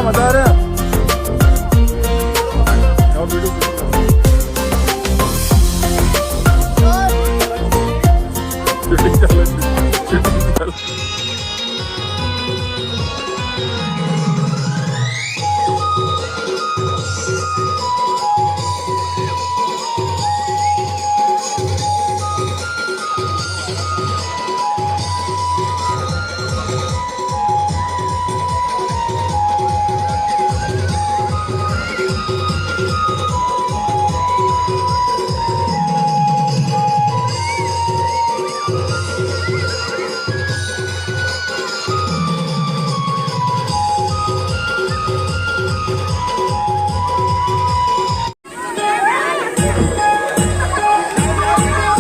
मजा आ रहा है आओ वीडियो शूटिंग चल रही है शूटिंग चल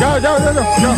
जाओ जाओ जाओ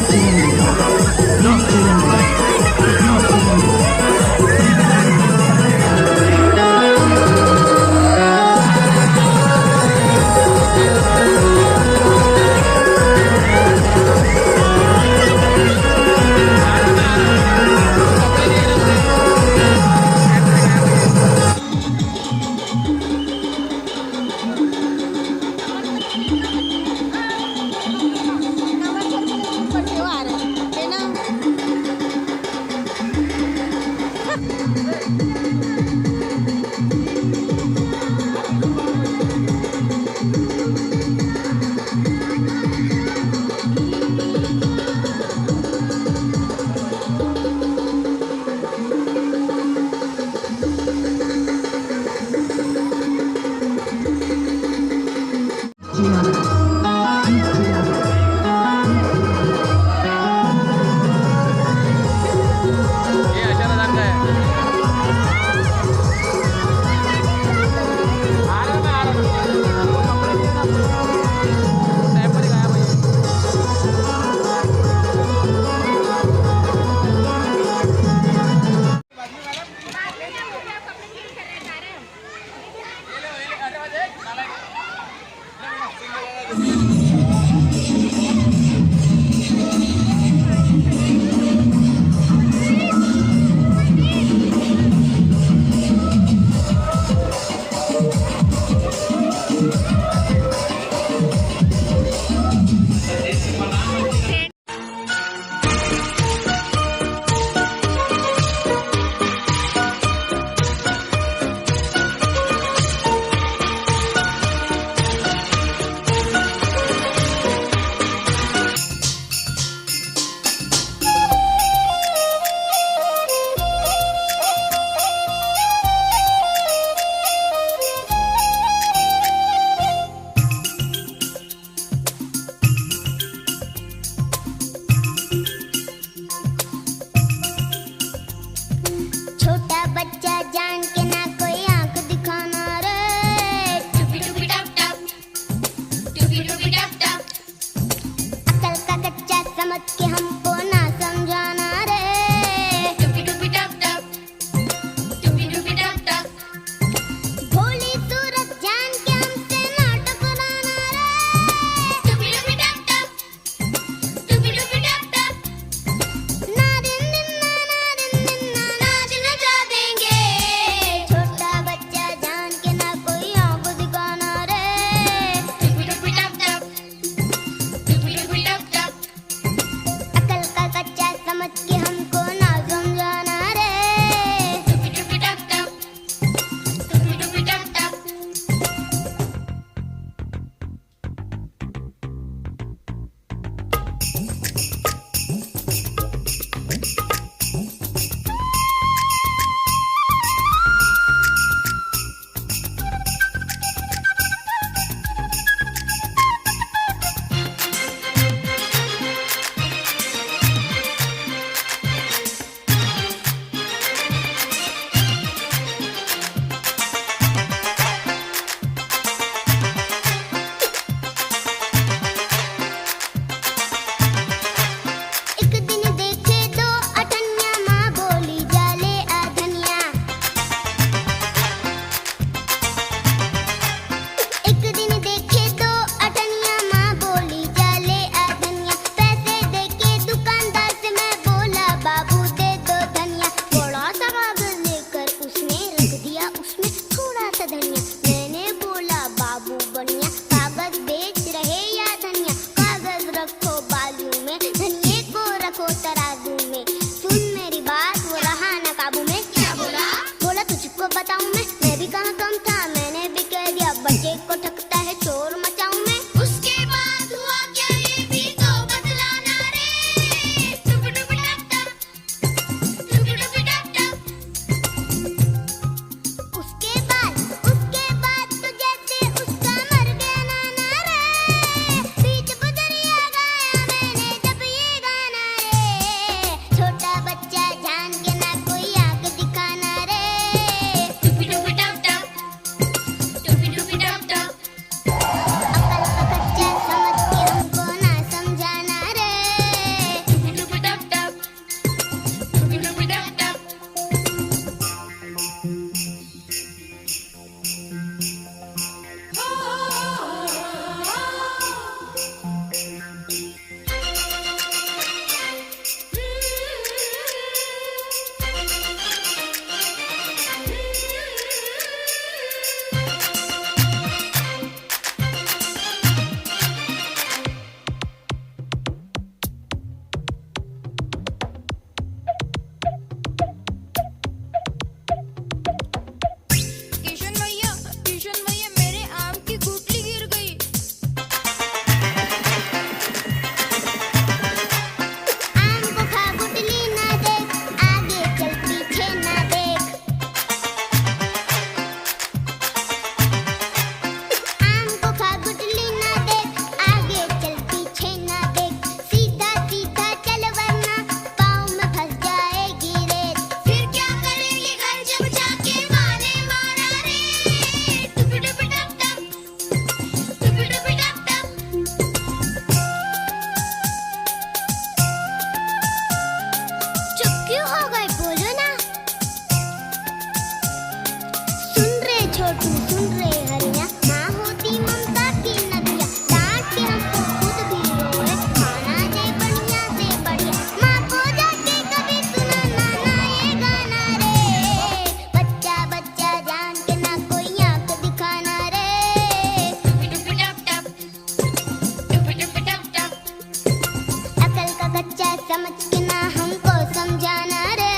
इतना हमको समझाना रे।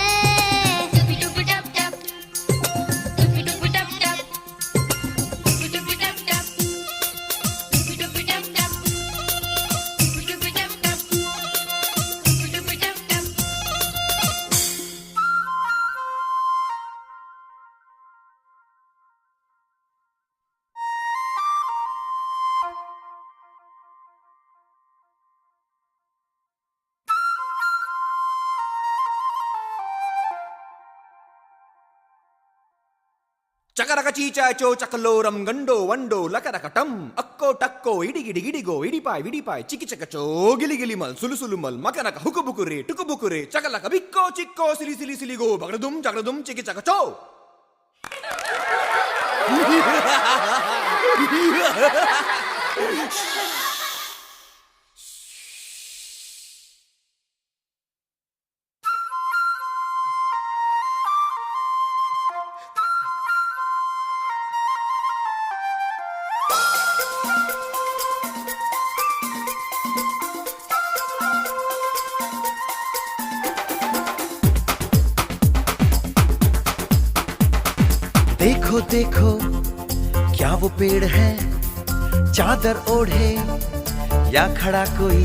टुपी टुपी टप टप, टुपी टुपी टप टप, टुपी टुपी टप टप, टुपी टुपी टप टप, टुपी टुपी टप टप, टुपी टुपी टप टप। చకరక చీచాచో చకలోరం గండో వండో లకరకటం అక్కో టక్కో ఇడిగిడి గిడిగో ఇడిపాయ్ విడిపాయ్ చికిచకచో గిలిగిలి మల్ సులుసులు మల్ మకనక హుకుబుకురే టుకుబుకురే చకలక బిక్కో చిక్కో సిలి సిలి సిలిగో బగడదుం చగడదుం చికిచకచో. देखो देखो क्या वो पेड़ है, चादर ओढ़े या खड़ा कोई।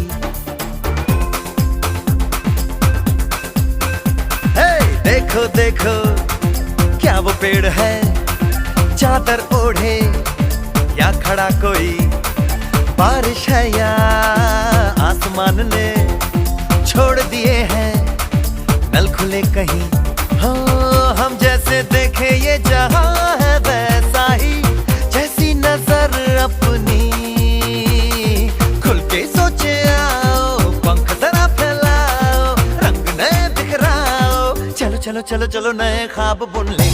हे देखो देखो क्या वो पेड़ है, चादर ओढ़े या खड़ा कोई। बारिश है या आसमान ने छोड़ दिए हैं नल खुले कहीं। हाँ हम जैसे देखे ये जहां है वैसा ही, जैसी नजर अपनी खुल के सोचे आओ। पंख जरा फैलाओ, रंग नए बिखराओ, चलो चलो चलो चलो नए ख्वाब बुन ले।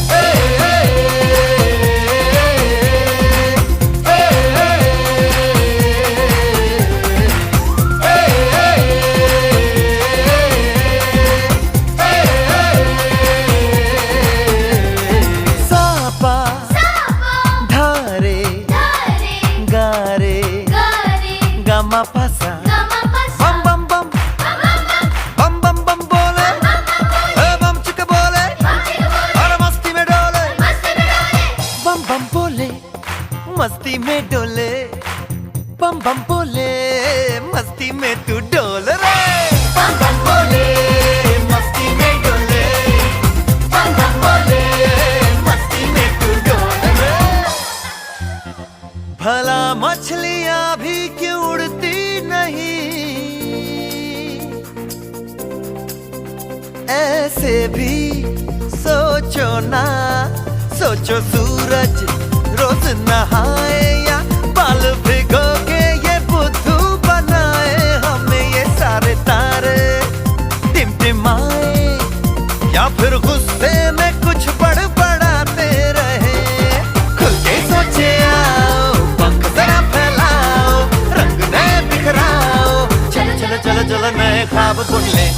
Pasa bam bam bam bam bam bam बोले बम चिक बोले और मस्ती में डोले बम बम बोले मस्ती में डोले बम बम बोले मस्ती में तू डोल रे। बम बम बोले मस्ती में डोले, बम बम बोले मस्ती में तू डोल रे। भला मछलियां भी क्यों उड़ती नहीं, ऐसे भी सोचो ना। सोचो सूरज रोज नहाए या बाल भिगो के ये बुद्धू बनाए। हमें ये सारे तारे टिमटिमाए या फिर गुस्से में कुछ बड़बड़ाते रहे। खुल के सोचे आओ, पंख जरा फैलाओ, रंग नए बिखराओ, चलो चलो चलो चलो नए ख्वाब बुन ले।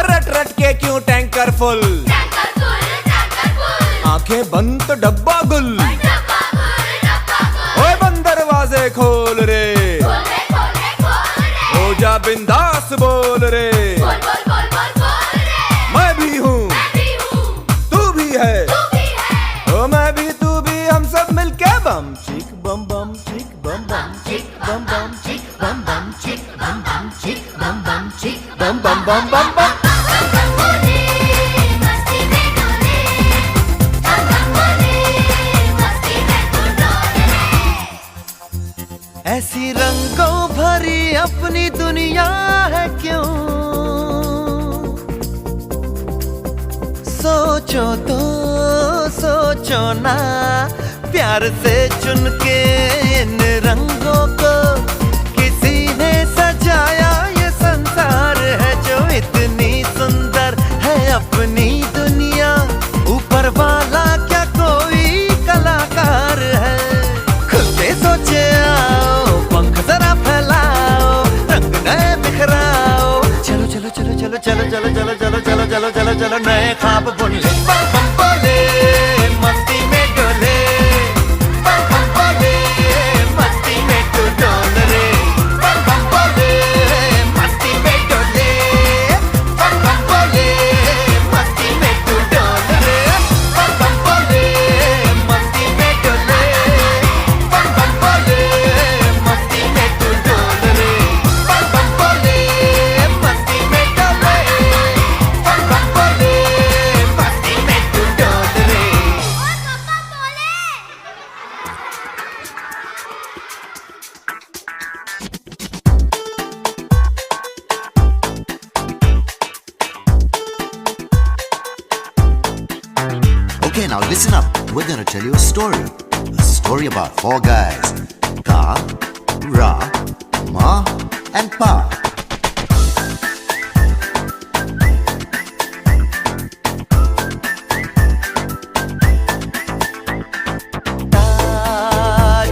रट रट के क्यों टैंकर फुल, आंखें बंद तो डब्बा गुल। ओए बंद दरवाजे खोल रे, हो जा बिंदास बोल रे। मैं भी हूँ तू भी है, ओ मैं भी तू भी, हम सब मिलके बम चिक बम बम चिक बम बम चिक बम बम चिक बम बम चिक बम बम चिक बम बम चिक बम बम बम बम बम। ऐसी रंगों भरी अपनी दुनिया है क्यों, सोचो तो सोचो ना। प्यार से चुन के इन रंगों को किसी ने सजाया। ये संसार है जो इतनी सुंदर है अपनी दुनिया, ऊपर वाला क्या कोई कलाकार है। चलो चलो चलो चलो चलो चलो चलो चलो नए ख्वाब बुन ले बम बम बोले मस्ती में डोले बम बम बोले मस्ती में तू डोल रे बम बम बोले मस्ती में डोले बम बम बोले मस्ती में तू डोल रे बम बम बोले मस्ती में डोले बम बम बोले मस्ती में तू डोल रे बम बम बोले मस्ती में डोले बम बम बोले मस्ती में तू डोल रे Okay, now listen up. We're gonna tell you a story. A story about four guys. Ka, Ra, Ma, and Pa.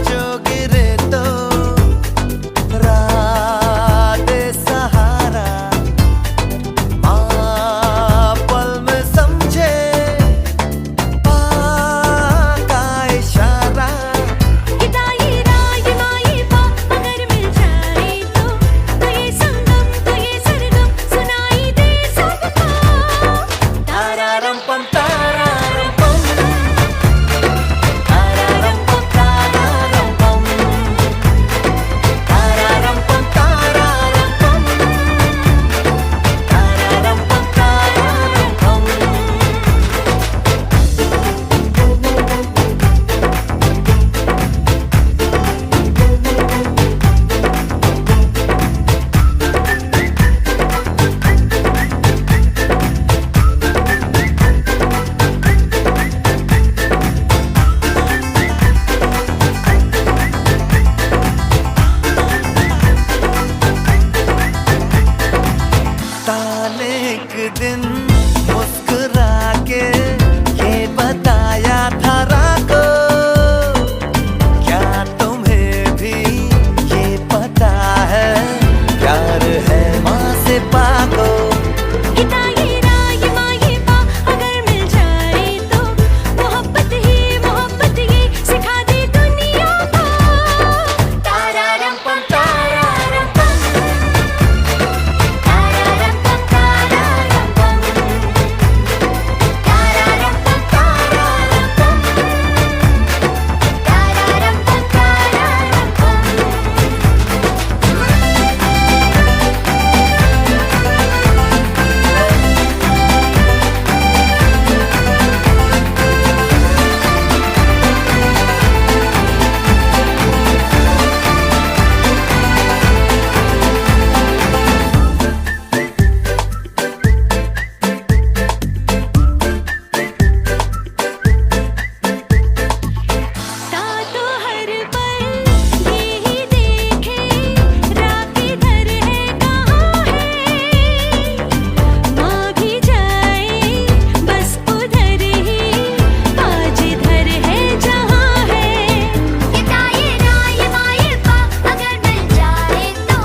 जो गिरे तो रात सहारा माँ पल में समझे पाँ का इशारा हिदाई राय माई पा अगर मिल जाए तो ये संगम तो ये सरगम सुनाई दे सबको तारारम पम तारारम पम तारारम पम तारारम पम तारारम पम तारारम पम तारारम पम तारारम पम ताने एक दिन मुस्कुरा के ये बताया था राको क्या तुम्हें भी ये पता है प्यार है माँ से पाको हिदाई राय माई पा अगर मिल जाए तो मोहब्बत ये सिखा दे दुनिया को तारारम पम तारारम पम तारारम पम तारारम पम तारारम पम तारारम पम तारारम पम तारारम तो हर पल यही देखे रात इधर है कहाँ है माँ भी जाए बस उधर ही आज इधर है जहाँ है हिदाई राय माई पा अगर मिल जाए तो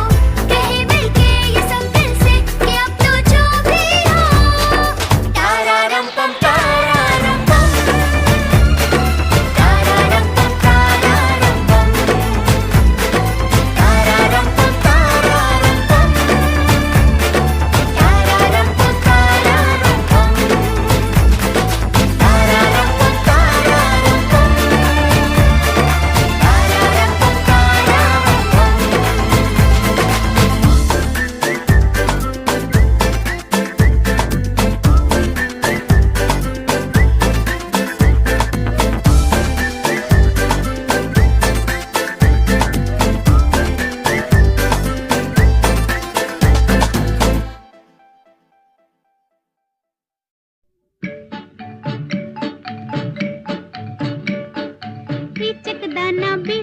कहीं मिलके ये सब दिल से कि अब तो जो भी हो तारारम पम तारारम पम तारारम पम तारारम पम तारारम पम तारारम पम तारारम पम तारारम पम तारारम पम तारारम पम पिचक दाना भी